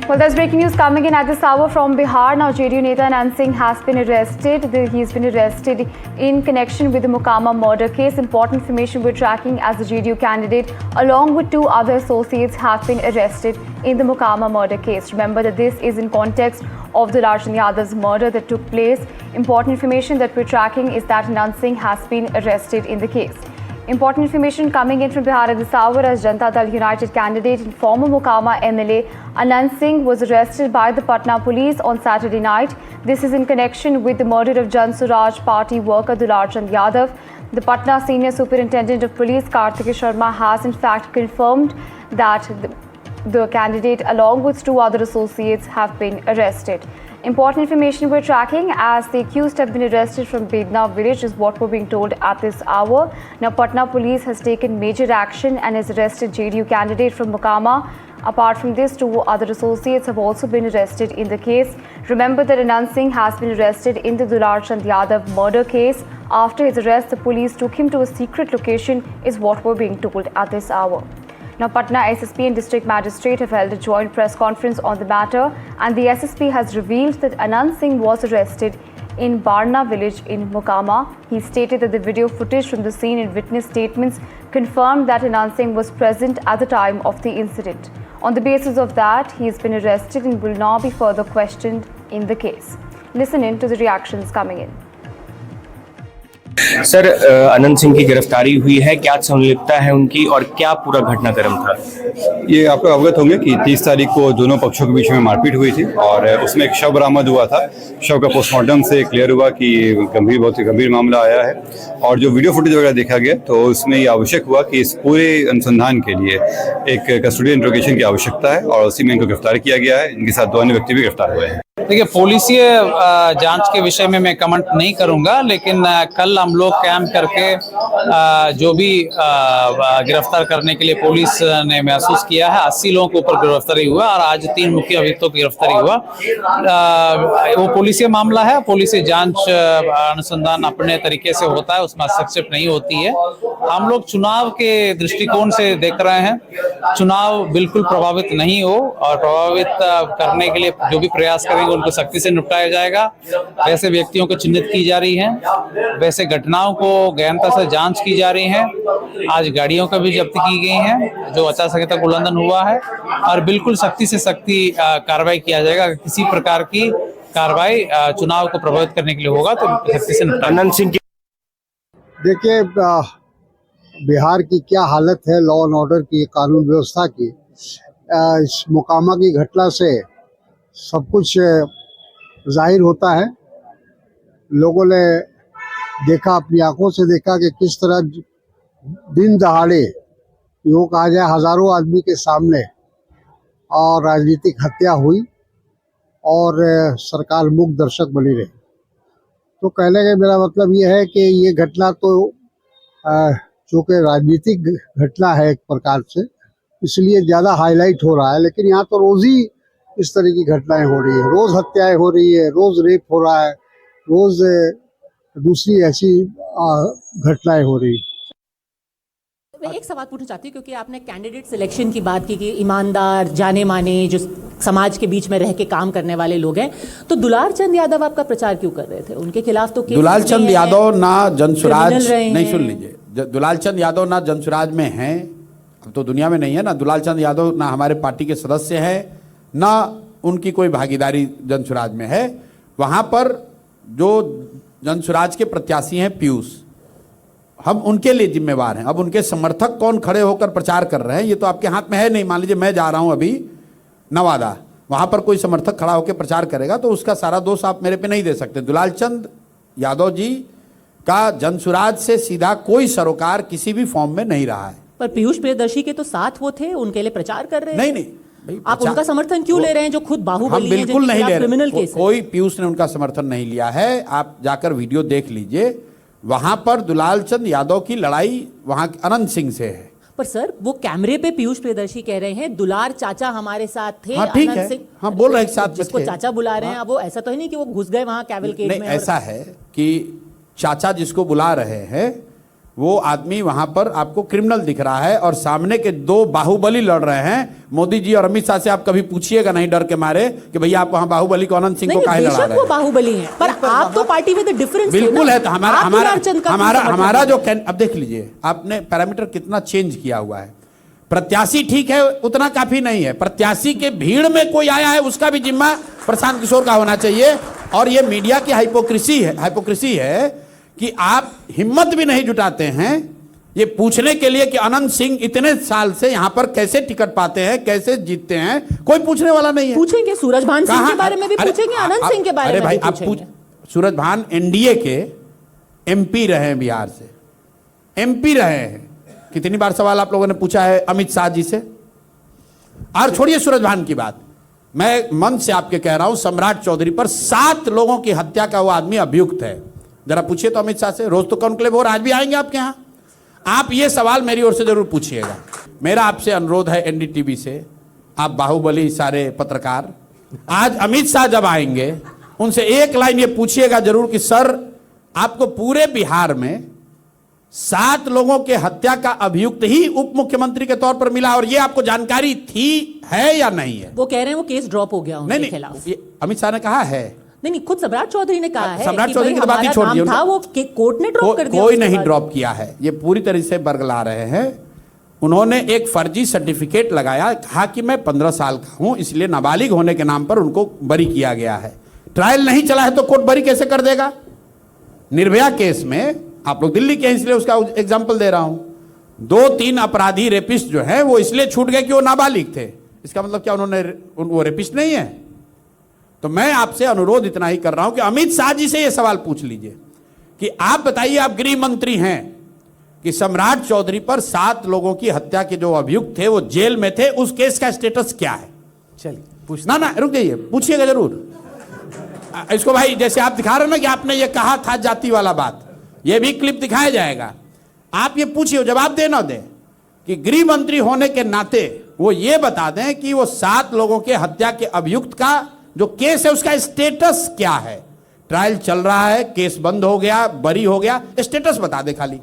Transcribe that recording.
Well, there's breaking news coming in at this hour from Bihar. Now, JDU Neta Anand Singh has been arrested. He's been arrested in connection with the Mokama murder case. Important information we're tracking as the JDU candidate, along with two other associates, have been arrested in the Mokama murder case. Remember that this is in context of the Dulal Chand Yadav's murder that took place. Important information that we're tracking is that Anand Singh has been arrested in the case. Important information coming in from Bihar at this hour as Janata Dal United candidate and former Mokama MLA Anand Singh was arrested by the Patna police on Saturday night. This is in connection with the murder of Jan Suraj party worker Dulal Chand Yadav. The Patna Senior Superintendent of Police Karthik Sharma has in fact confirmed that the candidate along with two other associates have been arrested. Important information we're tracking as the accused have been arrested from Bedna village is what we're being told at this hour. Now, Patna police has taken major action and has arrested JDU candidate from Mokama. Apart from this, two other associates have also been arrested in the case. Remember that Anand Singh has been arrested in the Dulal Chand Yadav murder case. After his arrest, the police took him to a secret location is what we're being told at this hour. Now, Patna SSP and District Magistrate have held a joint press conference on the matter, and the SSP has revealed that Anand Singh was arrested in Barna village in Mokama. He stated that the video footage from the scene and witness statements confirmed that Anand Singh was present at the time of the incident. On the basis of that, he has been arrested and will now be further questioned in the case. Listen in to the reactions coming in. Sir, Anant Singh की गिरफ्तारी हुई है, क्या संलिप्तता है उनकी और क्या पूरा घटनाक्रम था? ये आपको अवगत होंगे कि 30 तारीख को दोनों पक्षों के बीच में मारपीट हुई थी और उसमें एक शव बरामद हुआ था। शव का पोस्टमार्टम से क्लियर हुआ कि बहुत ही गंभीर मामला आया है और जो वीडियो फुटेज वगैरह देखा गया तो उसमें ये आवश्यक हुआ कि इस पूरे अनुसंधान के लिए एक कस्टोडियल इंट्रोगेशन की आवश्यकता है और उसी में इनको गिरफ्तार किया गया है। इनके साथ दो अन्य व्यक्ति भी गिरफ्तार हुए हैं। देखिए, पुलिसीय जांच के विषय में मैं कमेंट नहीं करूंगा, लेकिन कल हम लोग कैंप करके जो भी गिरफ्तार करने के लिए पुलिस ने महसूस किया है 80 लोगों के ऊपर गिरफ्तारी हुआ और आज 3 मुख्य अभियुक्तों की गिरफ्तारी हुआ। वो पुलिसीय मामला है, पुलिस जांच अनुसंधान अपने तरीके से होता है, उसमें हस्तक्षेप नहीं होती है। हम लोग चुनाव के दृष्टिकोण से देख रहे हैं, चुनाव बिल्कुल प्रभावित नहीं हो और प्रभावित करने के लिए जो भी प्रयास करेंगे उनको सख्ती से निपटाया जाएगा। वैसे व्यक्तियों को चिन्हित की जा रही है, वैसे घटनाओं को गहनता से जांच की जा रही है। आज गाड़ियों का भी जब्त की गई है जो आचार संहिता का उल्लंघन हुआ है और बिल्कुल सख्ती से सख्ती कार्रवाई किया जाएगा। किसी प्रकार की कार्रवाई चुनाव को प्रभावित करने के लिए होगा तो सख्ती से निपटाया। अनंत सिंह की देखिए, बिहार की क्या हालत है लॉ एंड ऑर्डर की, कानून व्यवस्था की। इस मोकामा की घटना से सब कुछ जाहिर होता है। लोगों ने देखा, अपनी आंखों से देखा कि किस तरह दिन दहाड़े, यूँ कहा जाए हजारों आदमी के सामने और राजनीतिक हत्या हुई और सरकार मूक दर्शक बनी रही। तो कहने का मेरा मतलब ये है कि ये घटना तो चूँकि राजनीतिक घटना है एक प्रकार से, इसलिए ज़्यादा हाईलाइट हो रहा है, लेकिन यहाँ तो रोज़ ही इस तरह की घटनाएं हो रही है। रोज़ हत्याएं हो रही है, रोज़ रेप हो रहा है, रोज़ दूसरी ऐसी घटनाएं हो रही है। मैं एक सवाल पूछना चाहती हूँ, क्योंकि आपने कैंडिडेट सिलेक्शन की बात की कि ईमानदार, जाने माने, जो समाज के बीच में रह के काम करने वाले लोग हैं, तो दुलाल चंद यादव आपका प्रचार क्यों कर रहे थे? उनके खिलाफ तो दुलाल चंद यादव ना जनसुराज नहीं, सुन लीजिए, दुलाल चंद यादव ना जनसुराज में हैं, अब तो दुनिया में नहीं है ना। दुलाल चंद यादव ना हमारे पार्टी के सदस्य हैं, ना उनकी कोई भागीदारी जनसुराज में है। वहाँ पर जो जनसुराज के प्रत्याशी हैं पीयूष, हम उनके लिए जिम्मेवार हैं। अब उनके समर्थक कौन खड़े होकर प्रचार कर रहे हैं ये तो आपके हाथ में है नहीं। मान लीजिए मैं जा रहा हूं अभी नवादा, वहां पर कोई समर्थक खड़ा होकर प्रचार करेगा तो उसका सारा दोष आप मेरे पे नहीं दे सकते। दुलाल चंद यादव जी का जनसुराज से सीधा कोई सरोकार किसी भी फॉर्म में नहीं रहा है। पर पीयूष प्रियदर्शी के तो साथ वो थे, उनके लिए प्रचार कर रहे हैं। नहीं, आप उनका समर्थन क्यों ले रहे हैं जो खुद बाहुबली हैं, बिल्कुल नहीं ले रहे। कोई पीयूष ने उनका समर्थन नहीं लिया है। आप जाकर वीडियो देख लीजिए, वहां पर दुलाल चंद यादव की लड़ाई वहां अनंत सिंह से है। पर सर, वो कैमरे पे पीयूष प्रियदर्शी कह रहे हैं दुलार चाचा हमारे साथ थे। हाँ, ठीक है, हाँ, बोल रहे साथ जिसको चाचा बुला रहे हैं, अब वो ऐसा तो है नहीं कि वो घुस गए वहां कैवलकेड में। ऐसा है कि चाचा जिसको बुला रहे हैं वो आदमी वहां पर आपको क्रिमिनल दिख रहा है और सामने के दो बाहुबली लड़ रहे हैं। मोदी जी और अमित शाह से आप कभी पूछिएगा नहीं डर के मारे कि भैया आप वहां बाहुबली को अनंत सिंह को काहे लड़ा रहे हैं। वो बाहुबली हैं, पर आप तो पार्टी में डिफरेंस बिल्कुल है। तो हमारा जो अब देख लीजिए आपने पैरामीटर कितना चेंज किया हुआ है। प्रत्याशी ठीक है उतना काफी नहीं है, प्रत्याशी के भीड़ में कोई आया है उसका भी जिम्मा प्रशांत किशोर का होना चाहिए। और ये मीडिया की हाइपोक्रेसी है कि आप हिम्मत भी नहीं जुटाते हैं ये पूछने के लिए कि अनंत सिंह इतने साल से यहां पर कैसे टिकट पाते हैं, कैसे जीतते हैं। कोई पूछने वाला नहीं है। पूछेंगे सूरजभान सिंह के बारे में भी पूछेंगे, अनंत सिंह के बारे में भी पूछेंगे। सूरजभान एनडीए के एमपी रहे हैं, बिहार से एमपी रहे हैं। कितनी बार सवाल आप लोगों ने पूछा है अमित शाह जी से। और छोड़िए सूरजभान की बात, मैं मन से आपके कह रहा हूं सम्राट चौधरी पर 7 लोगों की हत्या का वो आदमी अभियुक्त है। जरा पूछिए तो अमित शाह से। रोज तो कॉन्क्लेव और आज भी आएंगे आपके यहां। आप ये सवाल मेरी ओर से जरूर पूछिएगा। मेरा आपसे अनुरोध है एनडीटीवी से, आप बाहुबली सारे पत्रकार, आज अमित शाह जब आएंगे उनसे एक लाइन ये पूछिएगा जरूर कि सर आपको पूरे बिहार में 7 लोगों के हत्या का अभियुक्त ही उप मुख्यमंत्री के तौर पर मिला और ये आपको जानकारी थी है या नहीं है। वो कह रहे हैं वो केस ड्रॉप हो गया उनके खिलाफ। अमित शाह ने कहा है। नहीं, खुद सम्राट चौधरी ने कहा है। सम्राट चौधरी की तो बात ही छोड़ दिया, वो कोर्ट ने ड्रॉप कर दिया। कोई नहीं ड्रॉप किया है, ये पूरी तरह से बरगला रहे हैं। उन्होंने एक फर्जी सर्टिफिकेट लगाया, कहा कि मैं 15 साल का हूं इसलिए नाबालिग होने के नाम पर उनको बरी किया गया है। ट्रायल नहीं चला है तो कोर्ट बरी कैसे कर देगा। निर्भया केस में आप लोग दिल्ली के हैं इसलिए उसका एग्जाम्पल दे रहा हूं। 2-3 अपराधी रेपिस्ट जो है वो इसलिए छूट गए कि वो नाबालिग थे। इसका मतलब क्या वो रेपिस्ट नहीं है। तो मैं आपसे अनुरोध इतना ही कर रहा हूं कि अमित शाह जी से यह सवाल पूछ लीजिए कि आप बताइए, आप गृह मंत्री हैं, कि सम्राट चौधरी पर 7 लोगों की हत्या के जो अभियुक्त थे वो जेल में थे, उस केस का स्टेटस क्या है। चलिए पूछना ना, रुक जाइए, पूछिएगा जरूर इसको भाई। जैसे आप दिखा रहे ना कि आपने ये कहा था जाति वाला बात, ये भी क्लिप दिखाया जाएगा। आप ये पूछिए, जवाब दे ना दे कि गृह मंत्री होने के नाते वो ये बता दें कि वो 7 लोगों के हत्या के अभियुक्त का जो केस है उसका स्टेटस क्या है। ट्रायल चल रहा है, केस बंद हो गया, बरी हो गया, स्टेटस बता दे खाली।